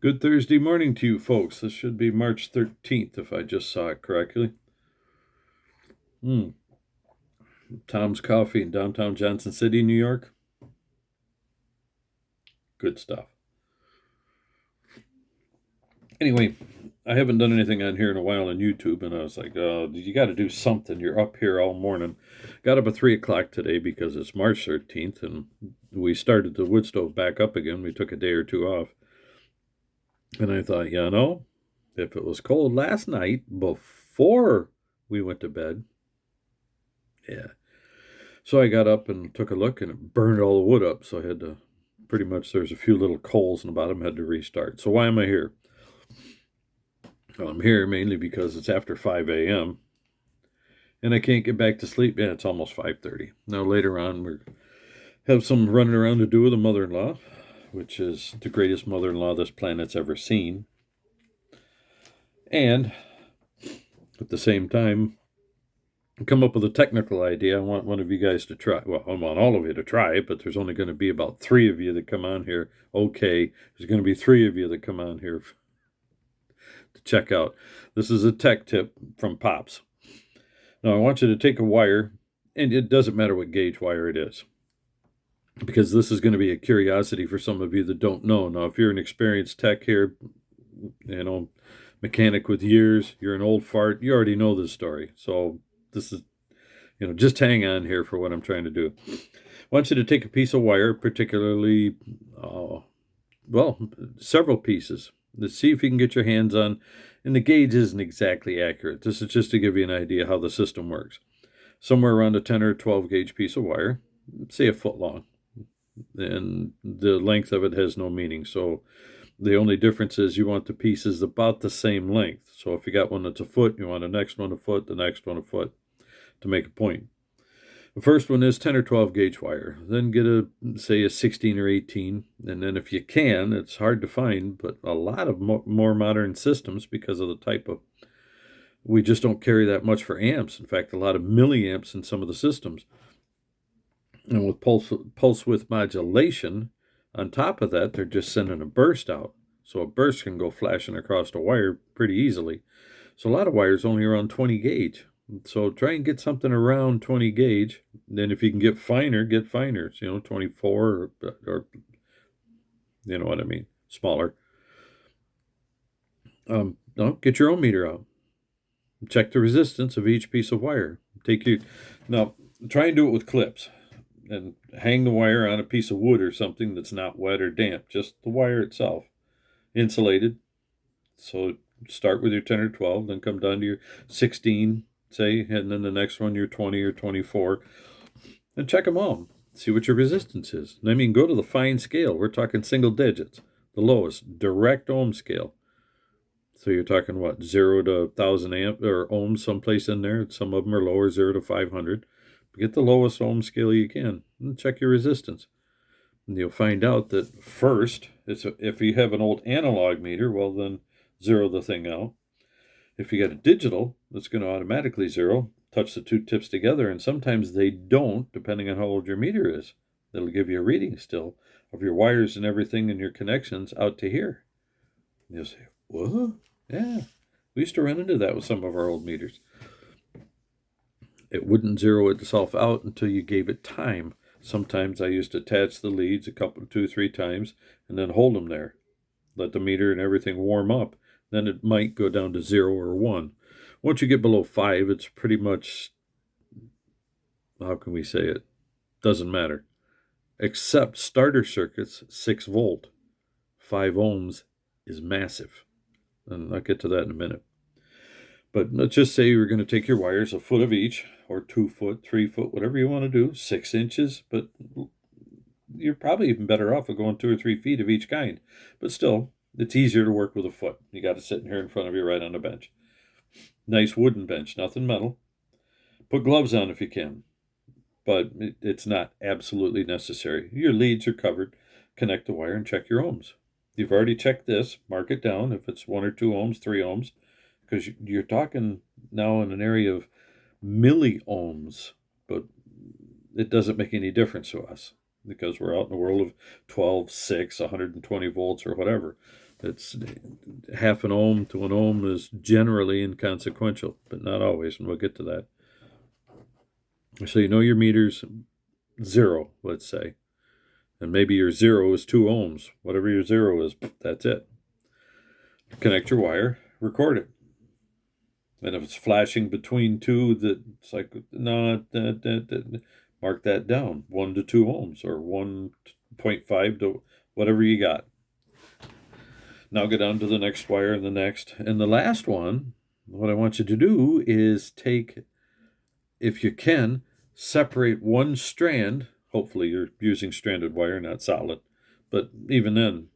Good Thursday morning to you folks. This should be March 13th if I just saw it correctly. Tom's Coffee in downtown Johnson City, New York. Good stuff. Anyway, I haven't done anything on here in a while on YouTube, and I was like, oh, you got to do something. You're up here all morning. Got up at 3 o'clock today because it's March 13th, and we started the wood stove back up again. We took a day or two off. And I thought, if it was cold last night before we went to bed, yeah. So I got up and took a look, and it burned all the wood up. So I had to pretty much, there's a few little coals in the bottom, had to restart. So why am I here? Well, I'm here mainly because it's after 5 a.m. and I can't get back to sleep. Yeah, it's almost 5:30. Now later on, we have some running around to do with a mother-in-law, which is the greatest mother-in-law this planet's ever seen. And at the same time, come up with a technical idea. I want one of you guys to try. Well, I want all of you to try it, but there's only going to be about 3 of you that come on here. Okay, there's going to be 3 of you that come on here to check out. This is a tech tip from Pops. Now, I want you to take a wire, and it doesn't matter what gauge wire it is, because this is going to be a curiosity for some of you that don't know. Now, if you're an experienced tech here, mechanic with years, you're an old fart, you already know this story. So this is, just hang on here for what I'm trying to do. I want you to take a piece of wire, particularly, several pieces. Let's see if you can get your hands on, and the gauge isn't exactly accurate. This is just to give you an idea how the system works. Somewhere around a 10 or 12 gauge piece of wire, say a foot long, and the length of it has no meaning. So the only difference is you want the pieces about the same length. So if you got one that's a foot, you want the next one a foot, the next one a foot, to make a point. The first one is 10 or 12 gauge wire. Then get a 16 or 18. And then if you can, it's hard to find, but a lot of more modern systems, because of the type of, we just don't carry that much for amps. In fact, a lot of milliamps in some of the systems. And with pulse width modulation, on top of that, they're just sending a burst out. So a burst can go flashing across the wire pretty easily. So a lot of wires only around 20 gauge. So try and get something around 20 gauge. Then if you can get finer, get finer. 24 or you know what I mean, smaller. Get your own meter out. Check the resistance of each piece of wire. Now, try and do it with clips. And hang the wire on a piece of wood or something that's not wet or damp, just the wire itself, insulated. So start with your 10 or 12, then come down to your 16, say, and then the next one your 20 or 24, and check them all. See what your resistance is. I mean, go to the fine scale. We're talking single digits, the lowest, direct ohm scale. So you're talking what, 0 to 1,000 amp or ohms someplace in there. Some of them are lower, 0 to 500. Get the lowest ohm scale you can and check your resistance. And you'll find out that first, if you have an old analog meter, well, then zero the thing out. If you got a digital, that's going to automatically zero, touch the two tips together, and sometimes they don't, depending on how old your meter is. That'll give you a reading still of your wires and everything and your connections out to here. And you'll say, what? Yeah, we used to run into that with some of our old meters. It wouldn't zero itself out until you gave it time. Sometimes I used to attach the leads a couple, 2, 3 times, and then hold them there. Let the meter and everything warm up. Then it might go down to 0 or 1. Once you get below 5, it's pretty much, how can we say it? Doesn't matter. Except starter circuits, 6 volt. 5 ohms is massive. And I'll get to that in a minute. But let's just say you're going to take your wires, a foot of each, or 2 foot, 3 foot, whatever you want to do, 6 inches. But you're probably even better off of going 2 or 3 feet of each kind. But still, it's easier to work with a foot. You got to sit here in front of you right on the bench. Nice wooden bench, nothing metal. Put gloves on if you can. But it's not absolutely necessary. Your leads are covered. Connect the wire and check your ohms. You've already checked this. Mark it down if it's 1 or 2 ohms, 3 ohms. Because you're talking now in an area of milliohms, but it doesn't make any difference to us because we're out in the world of 12, 6, 120 volts or whatever. It's half an ohm to an ohm is generally inconsequential, but not always, and we'll get to that. So you know your meter's 0, let's say, and maybe your 0 is 2 ohms. Whatever your 0 is, that's it. Connect your wire, record it. And if it's flashing between two, it's like, no, mark that down, 1 to 2 ohms, or 1.5 to whatever you got. Now get on to the next wire and the next. And the last one, what I want you to do is take, if you can, separate one strand. Hopefully you're using stranded wire, not solid. But even then,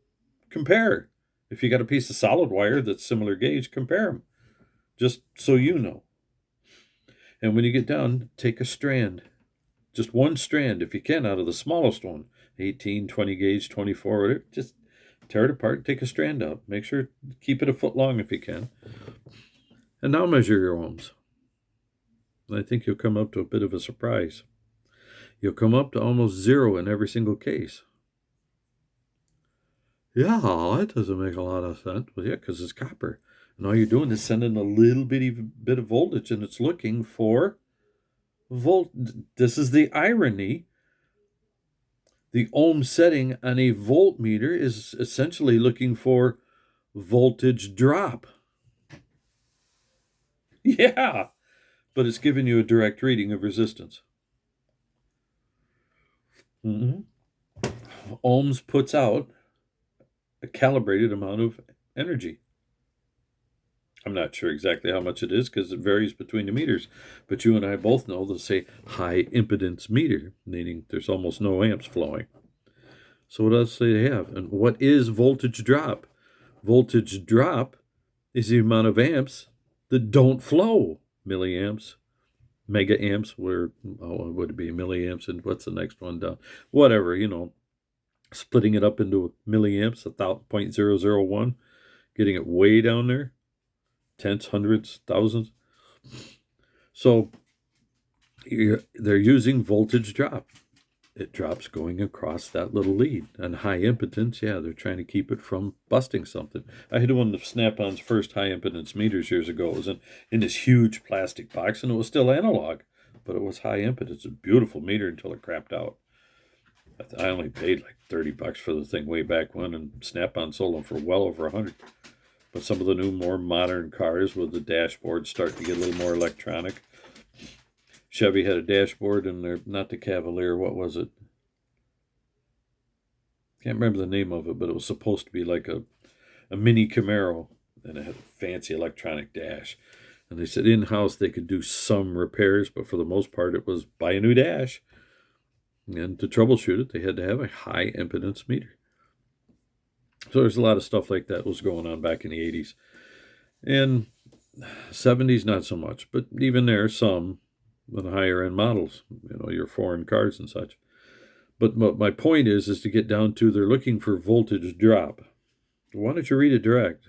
compare. If you got a piece of solid wire that's similar gauge, compare them, just so you know. And when you get done, take a strand, just one strand if you can, out of the smallest one, 18, 20 gauge, 24, whatever. Just tear it apart, take a strand out. Make sure, keep it a foot long if you can. And now measure your ohms. And I think you'll come up to a bit of a surprise. You'll come up to almost 0 in every single case. Yeah, that doesn't make a lot of sense. Well, yeah, because it's copper. And all you're doing is sending a little bit of voltage, and it's looking for volt. This is the irony. The ohm setting on a voltmeter is essentially looking for voltage drop. Yeah, but it's giving you a direct reading of resistance. Ohms puts out a calibrated amount of energy. I'm not sure exactly how much it is because it varies between the meters, but you and I both know they'll say high impedance meter, meaning there's almost no amps flowing. So what else do they have? And what is voltage drop? Voltage drop is the amount of amps that don't flow. Milliamps, mega amps, where would it be milliamps, and what's the next one down? Whatever, splitting it up into milliamps, 0.001, getting it way down there, tenths, hundreds, thousands. So they're using voltage drop. It drops going across that little lead. And high impedance, yeah, they're trying to keep it from busting something. I had one of Snap-on's first high impedance meters years ago. It was in this huge plastic box, and it was still analog, but it was high impedance. A beautiful meter until it crapped out. I only paid like $30 for the thing way back when, and Snap-on sold them for well over $100. But some of the new, more modern cars with the dashboard start to get a little more electronic. Chevy had a dashboard, and they're not the Cavalier. What was it? Can't remember the name of it, but it was supposed to be like a mini Camaro, and it had a fancy electronic dash. And they said in-house they could do some repairs, but for the most part it was buy a new dash. And to troubleshoot it, they had to have a high impedance meter. So there's a lot of stuff like that was going on back in the 80s. And 70s, not so much. But even there, some with the higher end models, your foreign cars and such. But my point is to get down to they're looking for voltage drop. Why don't you read it direct?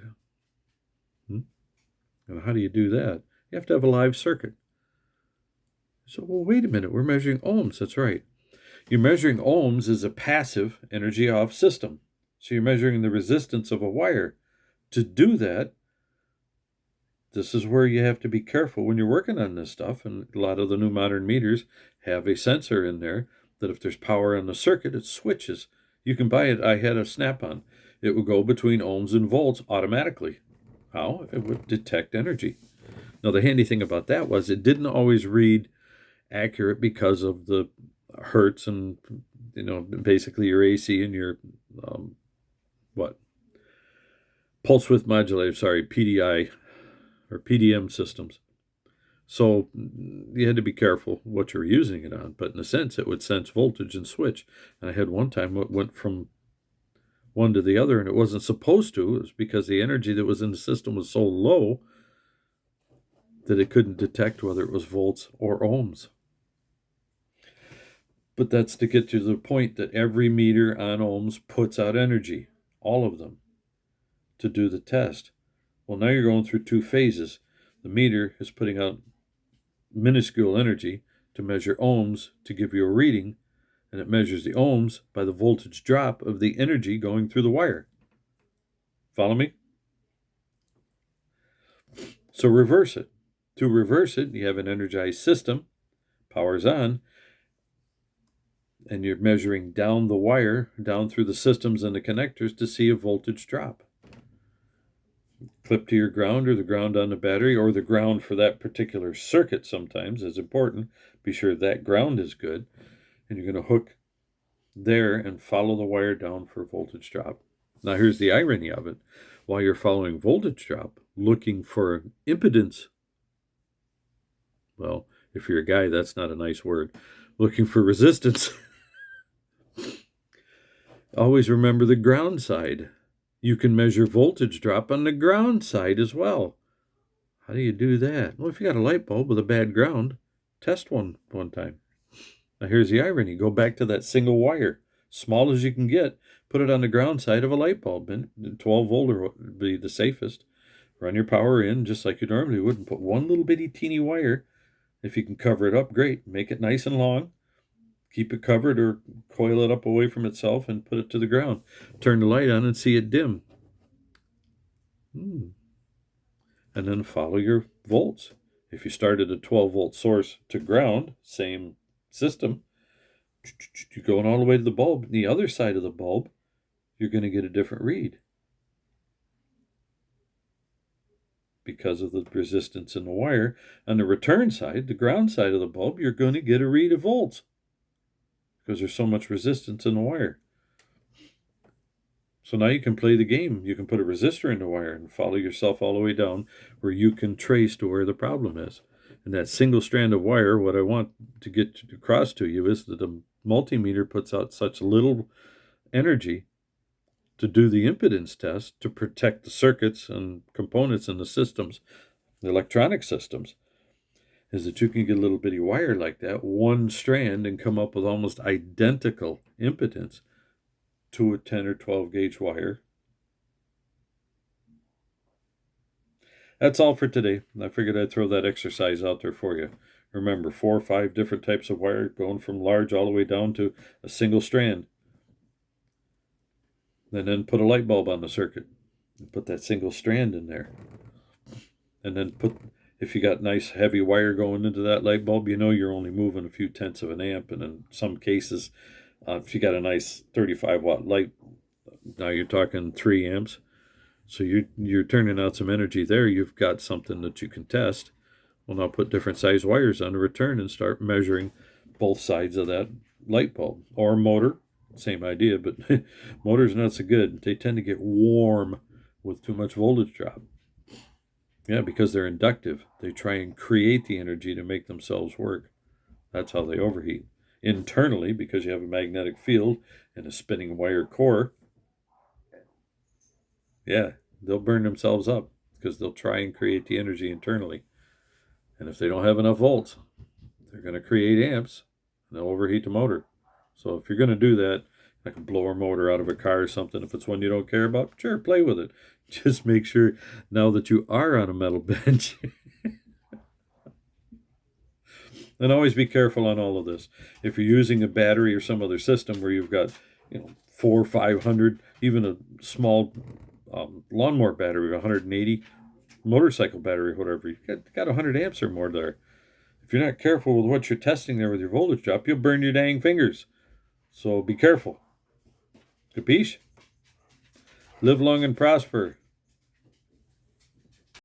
And how do you do that? You have to have a live circuit. So, well, wait a minute. We're measuring ohms. That's right. You're measuring ohms as a passive energy off system. So you're measuring the resistance of a wire. To do that, this is where you have to be careful when you're working on this stuff. And a lot of the new modern meters have a sensor in there that if there's power in the circuit, it switches. You can buy it. I had a Snap-on. It would go between ohms and volts automatically. How? It would detect energy. Now, the handy thing about that was it didn't always read accurate because of the hertz and, basically your AC and your, pulse width modulator, PDI or PDM systems. So you had to be careful what you were using it on. But in a sense, it would sense voltage and switch. And I had one time it went from one to the other, and it wasn't supposed to. It was because the energy that was in the system was so low that it couldn't detect whether it was volts or ohms. But that's to get to the point that every meter on ohms puts out energy, all of them, to do the test. Well, now you're going through two phases. The meter is putting out minuscule energy to measure ohms to give you a reading, and it measures the ohms by the voltage drop of the energy going through the wire. Follow me? So reverse it. To reverse it, you have an energized system, power's on, and you're measuring down the wire, down through the systems and the connectors to see a voltage drop. Clip to your ground or the ground on the battery, or the ground for that particular circuit sometimes is important. Be sure that ground is good. And you're going to hook there and follow the wire down for voltage drop. Now here's the irony of it. While you're following voltage drop, looking for an impedance, well, if you're a guy, that's not a nice word. Looking for resistance, always remember the ground side. You can measure voltage drop on the ground side as well. How do you do that? Well, if you got a light bulb with a bad ground, test one time. Now here's the irony. Go back to that single wire, small as you can get, put it on the ground side of a light bulb, and 12 volt would be the safest. Run your power in just like you normally would, and put one little bitty teeny wire. If you can cover it up, great. Make it nice and long. Keep it covered or coil it up away from itself and put it to the ground. Turn the light on and see it dim. And then follow your volts. If you started a 12 volt source to ground, same system, you're going all the way to the bulb. The other side of the bulb, you're going to get a different read because of the resistance in the wire. On the return side, the ground side of the bulb, you're going to get a read of volts because there's so much resistance in the wire. So now you can play the game. You can put a resistor in the wire and follow yourself all the way down where you can trace to where the problem is. And that single strand of wire, what I want to get across to you is that the multimeter puts out such little energy to do the impedance test to protect the circuits and components in the systems, the electronic systems, is that you can get a little bitty wire like that, one strand, and come up with almost identical impedance to a 10 or 12 gauge wire. That's all for today. I figured I'd throw that exercise out there for you. Remember, 4 or 5 different types of wire, going from large all the way down to a single strand. And then put a light bulb on the circuit. And put that single strand in there. And then if you got nice heavy wire going into that light bulb, you know you're only moving a few tenths of an amp. And in some cases, if you got a nice 35 watt light, now you're talking 3 amps. So you're turning out some energy there. You've got something that you can test. Well, now put different size wires on the return and start measuring both sides of that light bulb. Or motor, same idea, but motor's not so good. They tend to get warm with too much voltage drop. Yeah, because they're inductive. They try and create the energy to make themselves work. That's how they overheat. Internally, because you have a magnetic field and a spinning wire core, yeah, they'll burn themselves up because they'll try and create the energy internally. And if they don't have enough volts, they're going to create amps and they'll overheat the motor. So if you're going to do that, like a blower motor out of a car or something, if it's one you don't care about, sure, play with it. Just make sure now that you are on a metal bench. And always be careful on all of this. If you're using a battery or some other system where you've got, 400 or 500, even a small lawnmower battery, 180, motorcycle battery, whatever, you've got 100 amps or more there. If you're not careful with what you're testing there with your voltage drop, you'll burn your dang fingers. So be careful. Capiche? Live long and prosper.